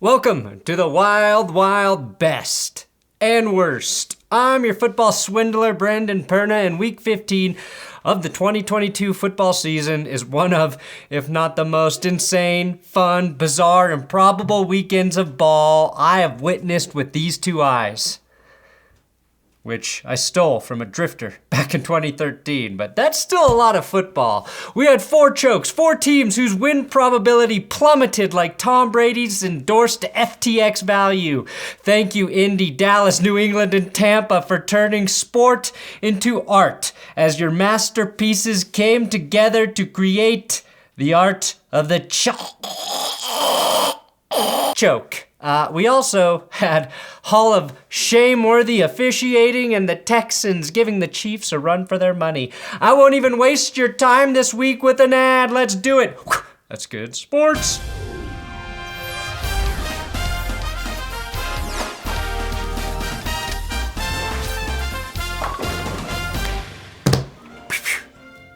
Welcome to the Wild Wild Best and Worst. I'm your football swindler, Brandon Perna, and Week 15 of the 2022 football season is one of, if not the most insane, fun, bizarre, improbable weekends of ball I have witnessed with these two eyes, which I stole from a drifter back in 2013, but that's still a lot of football. We had 4 chokes, 4 teams whose win probability plummeted like Tom Brady's endorsed FTX value. Thank you, Indy, Dallas, New England, and Tampa for turning sport into art as your masterpieces came together to create the art of the choke. We also had Hall of Shame-worthy officiating and the Texans giving the Chiefs a run for their money. I won't even waste your time this week with an ad. Let's do it. That's good sports.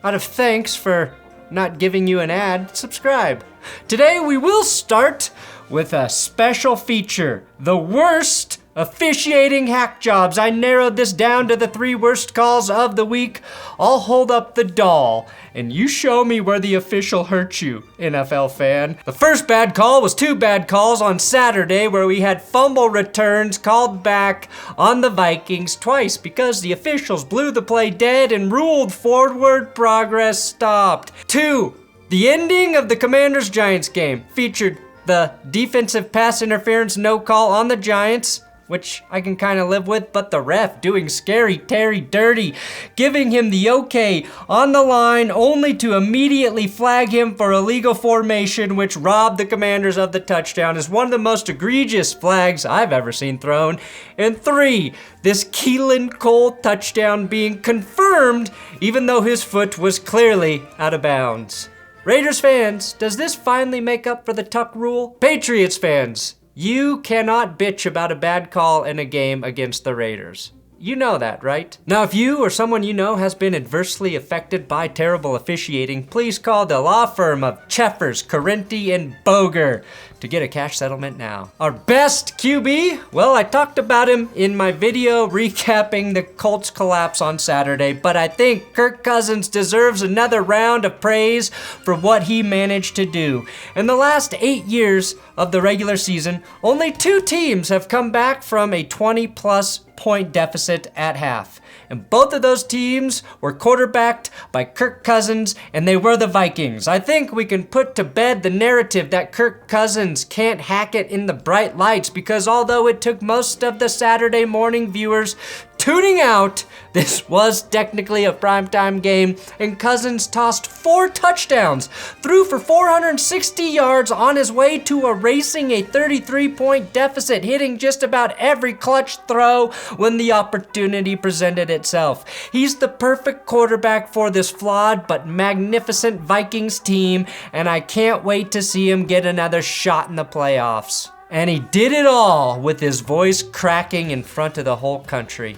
Out of thanks for not giving you an ad, subscribe. Today we will start with a special feature, the worst officiating hack jobs. I narrowed this down to the 3 worst calls of the week. I'll hold up the doll, and you show me where the official hurt you, NFL fan. The first bad call was 2 bad calls on Saturday, where we had fumble returns called back on the Vikings twice because the officials blew the play dead and ruled forward progress stopped. 2, the ending of the Commanders-Giants game featured the defensive pass interference no call on the Giants, which I can kind of live with, but the ref doing scary Terry dirty, giving him the okay on the line only to immediately flag him for illegal formation, which robbed the Commanders of the touchdown, is one of the most egregious flags I've ever seen thrown. And 3, this Keelan Cole touchdown being confirmed even though his foot was clearly out of bounds. Raiders fans, does this finally make up for the Tuck rule? Patriots fans, you cannot bitch about a bad call in a game against the Raiders. You know that, right? Now, if you or someone you know has been adversely affected by terrible officiating, please call the law firm of Cheffers, Carenti, and Boger to get a cash settlement now. Our best QB? Well, I talked about him in my video recapping the Colts collapse on Saturday, but I think Kirk Cousins deserves another round of praise for what he managed to do. In the last 8 years of the regular season, only 2 teams have come back from a 20-plus point deficit at half. And both of those teams were quarterbacked by Kirk Cousins, and they were the Vikings. I think we can put to bed the narrative that Kirk Cousins can't hack it in the bright lights, because although it took most of the Saturday morning viewers tuning out, this was technically a primetime game, and Cousins tossed 4 touchdowns, threw for 460 yards on his way to erasing a 33-point deficit, hitting just about every clutch throw when the opportunity presented itself. He's the perfect quarterback for this flawed but magnificent Vikings team, and I can't wait to see him get another shot in the playoffs. And he did it all with his voice cracking in front of the whole country.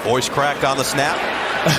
Voice crack on the snap.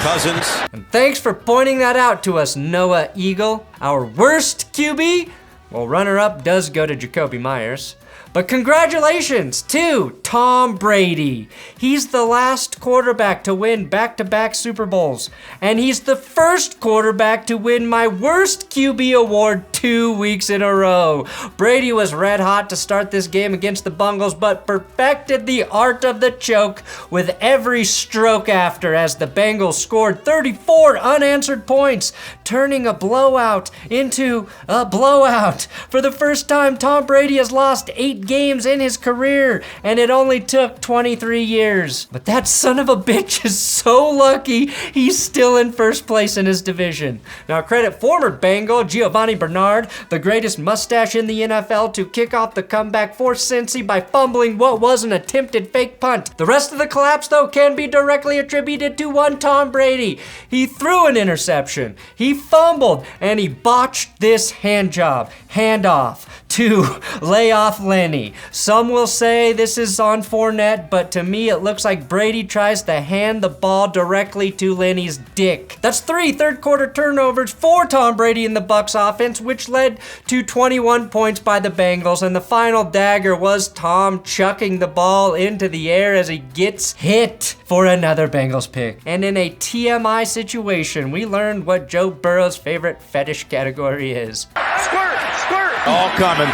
Cousins. And thanks for pointing that out to us, Noah Eagle. Our worst QB? Well, runner-up does go to Jakobi Meyers. But congratulations to Tom Brady. He's the last quarterback to win back-to-back Super Bowls. And he's the first quarterback to win my worst QB award 2 weeks in a row. Brady was red hot to start this game against the Bengals, but perfected the art of the choke with every stroke after, as the Bengals scored 34 unanswered points, turning a blowout into a blowout. For the first time, Tom Brady has lost 8 games in his career, and it only took 23 years. But that son of a bitch is so lucky he's still in first place in his division. Now credit former Bengal Giovanni Bernard, the greatest mustache in the NFL, to kick off the comeback for Cincy by fumbling what was an attempted fake punt. The rest of the collapse, though, can be directly attributed to one Tom Brady. He threw an interception, he fumbled, and he botched this handoff to layoff Lane. Lenny. Some will say this is on Fournette, but to me it looks like Brady tries to hand the ball directly to Lenny's dick. That's 3 third-quarter turnovers for Tom Brady in the Bucs offense, which led to 21 points by the Bengals, and the final dagger was Tom chucking the ball into the air as he gets hit for another Bengals pick. And in a TMI situation, we learned what Joe Burrow's favorite fetish category is. Squirt, squirt. All coming.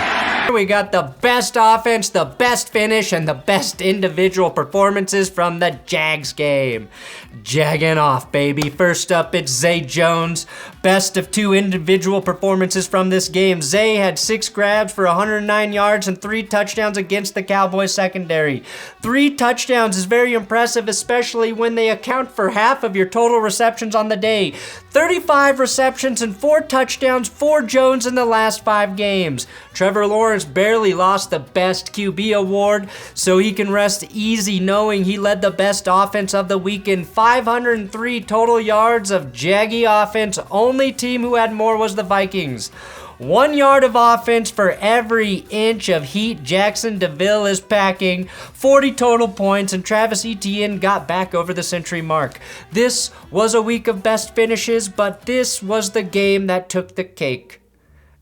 We got the best offense, the best finish, and the best individual performances from the Jags game. Jagging off, baby. First up, it's Zay Jones. Best of 2 individual performances from this game. Zay had 6 grabs for 109 yards and 3 touchdowns against the Cowboys secondary. 3 touchdowns is very impressive, especially when they account for half of your total receptions on the day. 35 receptions and 4 touchdowns for Jones in the last 5 games. Trevor Lawrence barely lost the Best QB award, so he can rest easy knowing he led the best offense of the weekend. 503 total yards of Jaggy offense. Only team who had more was the Vikings. 1 yard of offense for every inch of heat Jackson DeVille is packing. 40 total points, and Travis Etienne got back over the century mark. This was a week of best finishes, but this was the game that took the cake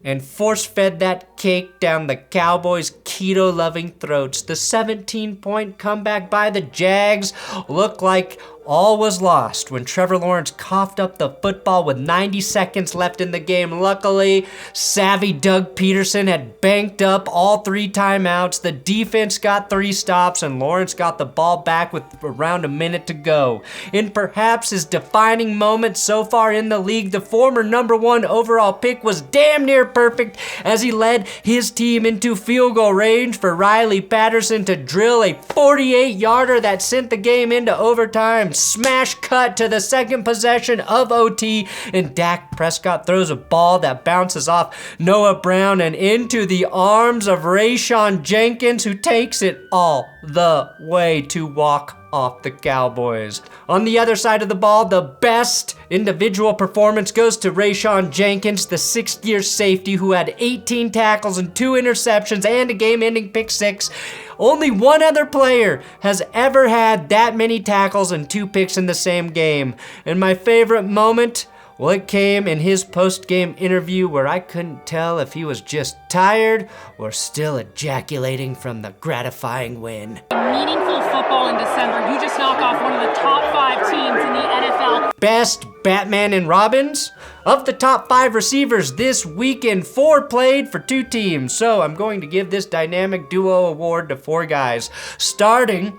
and force-fed that cake down the Cowboys' keto-loving throats. The 17-point comeback by the Jags looked like all was lost when Trevor Lawrence coughed up the football with 90 seconds left in the game. Luckily, savvy Doug Peterson had banked up all 3 timeouts. The defense got 3 stops, and Lawrence got the ball back with around a minute to go. In perhaps his defining moment so far in the league, the former #1 overall pick was damn near perfect as he led his team into field goal range for Riley Patterson to drill a 48-yarder that sent the game into overtime. Smash cut to the second possession of OT, and Dak Prescott throws a ball that bounces off Noah Brown and into the arms of Rayshon Jenkins, who takes it all the way to walk off the Cowboys. On the other side of the ball, the best individual performance goes to Rayshon Jenkins, the 6th-year safety who had 18 tackles and 2 interceptions and a game-ending pick 6. Only one other player has ever had that many tackles and 2 picks in the same game. And my favorite moment, well, it came in his post-game interview where I couldn't tell if he was just tired or still ejaculating from the gratifying win. Meaningful football in December. You just knocked off one of the top 5 teams in the NFL. Best Batman and Robbins? Of the top 5 receivers this weekend, 4 played for 2 teams. So I'm going to give this dynamic duo award to 4 guys, starting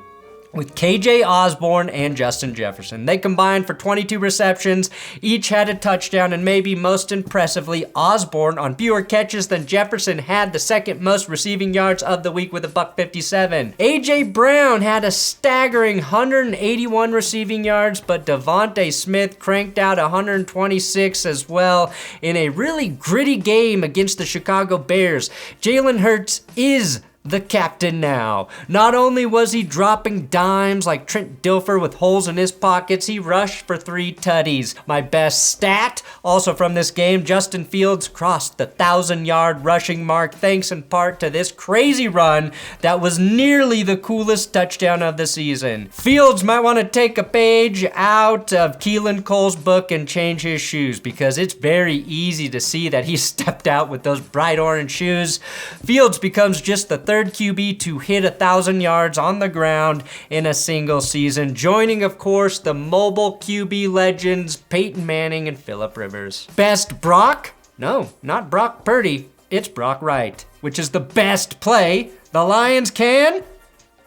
with KJ Osborne and Justin Jefferson. They combined for 22 receptions, each had a touchdown, and maybe most impressively, Osborne on fewer catches than Jefferson had the 2nd most receiving yards of the week with a $157. A.J. Brown had a staggering 181 receiving yards, but Devontae Smith cranked out 126 as well in a really gritty game against the Chicago Bears. Jalen Hurts is the captain now. Not only was he dropping dimes like Trent Dilfer with holes in his pockets, he rushed for 3 tutties. My best stat, also from this game, Justin Fields crossed the 1,000-yard rushing mark thanks in part to this crazy run that was nearly the coolest touchdown of the season. Fields might want to take a page out of Keelan Cole's book and change his shoes, because it's very easy to see that he stepped out with those bright orange shoes. Fields becomes just the 3rd QB to hit 1,000 yards on the ground in a single season, joining, of course, the mobile QB legends Peyton Manning and Phillip Rivers. Best Brock? No, not Brock Purdy. It's Brock Wright, which is the best play the Lions can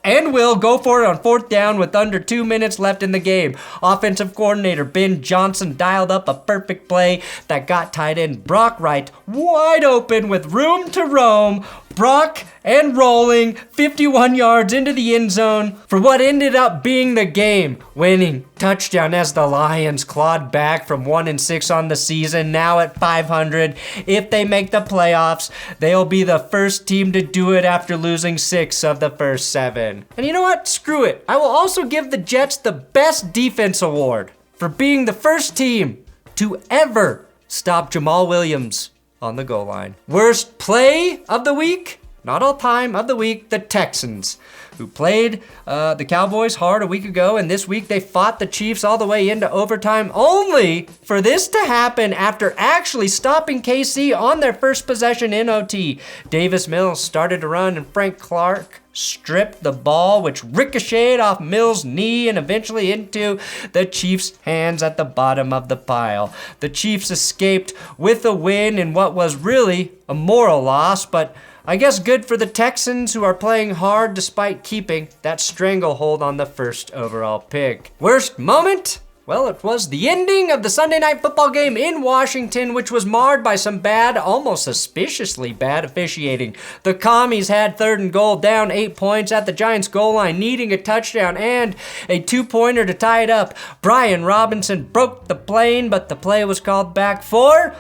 and will go for it on 4th down with under 2 minutes left in the game. Offensive coordinator Ben Johnson dialed up a perfect play that got tight end Brock Wright wide open with room to roam. Brock and rolling 51 yards into the end zone for what ended up being the game-winning touchdown as the Lions clawed back from 1-6 on the season, now at 500. If they make the playoffs, they'll be the first team to do it after losing 6 of the first 7. And you know what? Screw it. I will also give the Jets the Best Defense Award for being the first team to ever stop Jamal Williams on the goal line. Worst play of the week? not all time, of the week, the Texans, who played the Cowboys hard a week ago, and this week they fought the Chiefs all the way into overtime, only for this to happen after actually stopping KC on their first possession in OT. Davis Mills started to run, and Frank Clark stripped the ball, which ricocheted off Mills' knee and eventually into the Chiefs' hands at the bottom of the pile. The Chiefs escaped with a win in what was really a moral loss, but I guess good for the Texans, who are playing hard despite keeping that stranglehold on the first overall pick. Worst moment? Well, it was the ending of the Sunday Night Football game in Washington, which was marred by some bad, almost suspiciously bad officiating. The Commies had 3rd and goal, down 8 points at the Giants' goal line, needing a touchdown and a 2-pointer to tie it up. Brian Robinson broke the plane, but the play was called back for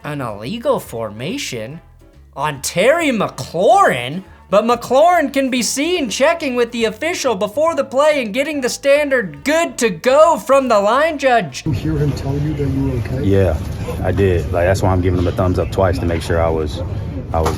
an illegal formation on Terry McLaurin. But McLaurin can be seen checking with the official before the play and getting the standard good to go from the line judge. You hear him tell you that you were okay? Yeah, I did. That's why I'm giving him a thumbs up twice, to make sure I was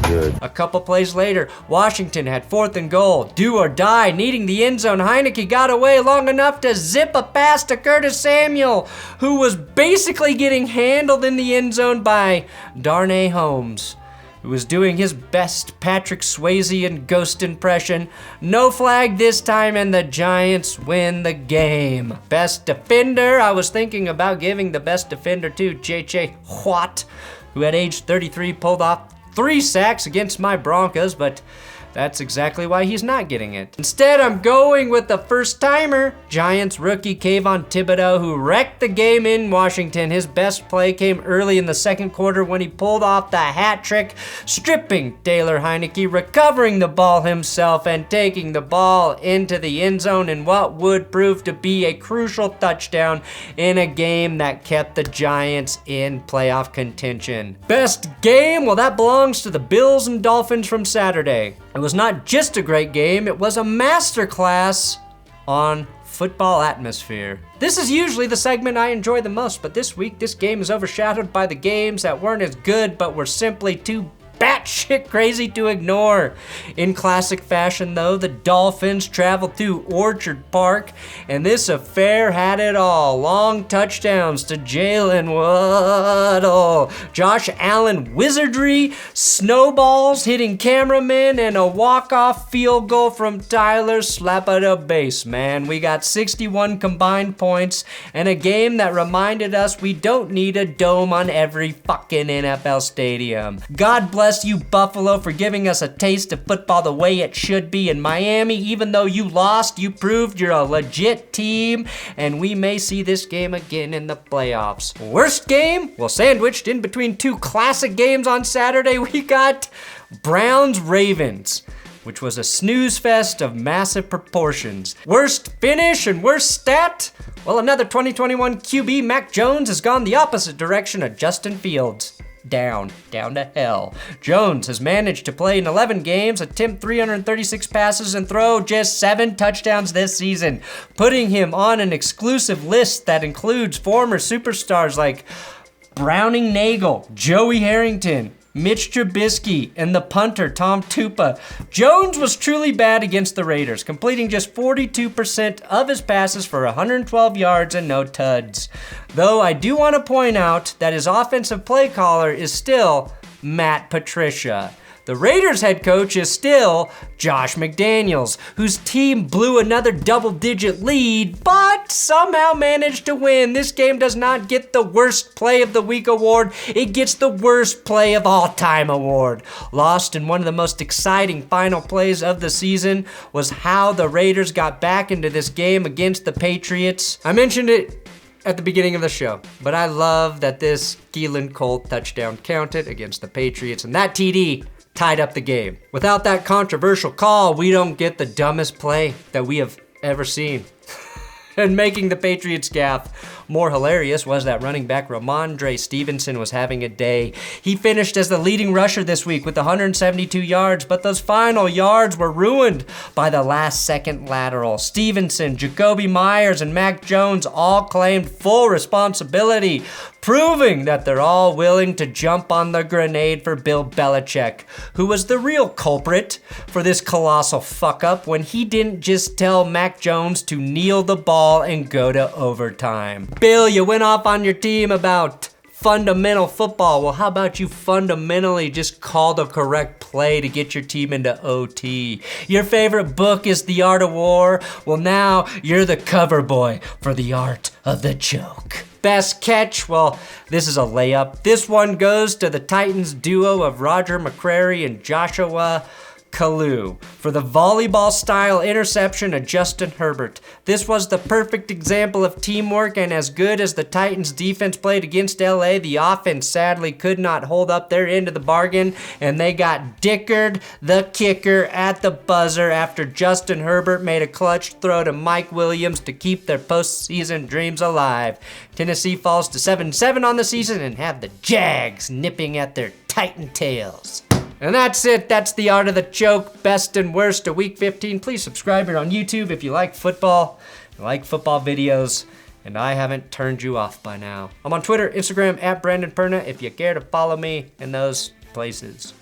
good. A couple plays later, Washington had 4th and goal, do or die, needing the end zone. Heineke got away long enough to zip a pass to Curtis Samuel, who was basically getting handled in the end zone by Darnay Holmes, who was doing his best Patrick Swayze and Ghost impression. No flag this time, and the Giants win the game. Best defender, I was thinking about giving the best defender to J.J. Watt, who at age 33 pulled off 3 sacks against my Broncos, but that's exactly why he's not getting it. Instead, I'm going with the first-timer, Giants rookie Kayvon Thibodeau, who wrecked the game in Washington. His best play came early in the second quarter when he pulled off the hat trick, stripping Taylor Heineke, recovering the ball himself, and taking the ball into the end zone in what would prove to be a crucial touchdown in a game that kept the Giants in playoff contention. Best game? Well, that belongs to the Bills and Dolphins from Saturday. It was not just a great game, it was a masterclass on football atmosphere. This is usually the segment I enjoy the most, but this week this game is overshadowed by the games that weren't as good but were simply too batshit crazy to ignore. In classic fashion, though, the Dolphins traveled to Orchard Park, and this affair had it all. Long touchdowns to Jalen Waddle, Josh Allen wizardry, snowballs hitting cameramen, and a walk-off field goal from Tyler Slap-a-da-Base. Man, we got 61 combined points, and a game that reminded us we don't need a dome on every fucking NFL stadium. God bless you, Buffalo, for giving us a taste of football the way it should be. In Miami, even though you lost, you proved you're a legit team, and we may see this game again in the playoffs. Worst game? Well, sandwiched in between 2 classic games on Saturday, we got Browns-Ravens, which was a snooze fest of massive proportions. Worst finish and worst stat? Well, another 2021 QB, Mac Jones, has gone the opposite direction of Justin Fields. Down to hell. Jones has managed to play in 11 games, attempt 336 passes, and throw just 7 touchdowns this season, putting him on an exclusive list that includes former superstars like Browning Nagel, Joey Harrington, Mitch Trubisky, and the punter, Tom Tupa. Jones was truly bad against the Raiders, completing just 42% of his passes for 112 yards and no tuds. Though I do want to point out that his offensive play caller is still Matt Patricia. The Raiders head coach is still Josh McDaniels, whose team blew another double-digit lead, but somehow managed to win. This game does not get the worst play of the week award, it gets the worst play of all time award. Lost in one of the most exciting final plays of the season was how the Raiders got back into this game against the Patriots. I mentioned it at the beginning of the show, but I love that this Keelan Cole touchdown counted against the Patriots, and that TD tied up the game. Without that controversial call, we don't get the dumbest play that we have ever seen. And making the Patriots gaffe More hilarious was that running back Ramondre Stevenson was having a day. He finished as the leading rusher this week with 172 yards, but those final yards were ruined by the last-second lateral. Stevenson, Jakobi Myers, and Mac Jones all claimed full responsibility, proving that they're all willing to jump on the grenade for Bill Belichick, who was the real culprit for this colossal fuck-up when he didn't just tell Mac Jones to kneel the ball and go to overtime. Bill, you went off on your team about fundamental football. Well, how about you fundamentally just call the correct play to get your team into OT? Your favorite book is The Art of War? Well, now you're the cover boy for The Art of the Joke. Best catch? Well, this is a layup. This one goes to the Titans duo of Roger McCrary and Joshua Kalu for the volleyball-style interception of Justin Herbert. This was the perfect example of teamwork, and as good as the Titans' defense played against LA, the offense sadly could not hold up their end of the bargain, and they got Dickard, the kicker, at the buzzer after Justin Herbert made a clutch throw to Mike Williams to keep their postseason dreams alive. Tennessee falls to 7-7 on the season and have the Jags nipping at their Titan tails. And that's it. That's the art of the joke, best and worst of week 15. Please subscribe here on YouTube if you like football, videos, and I haven't turned you off by now. I'm on Twitter, Instagram, @Brandon Perna if you care to follow me in those places.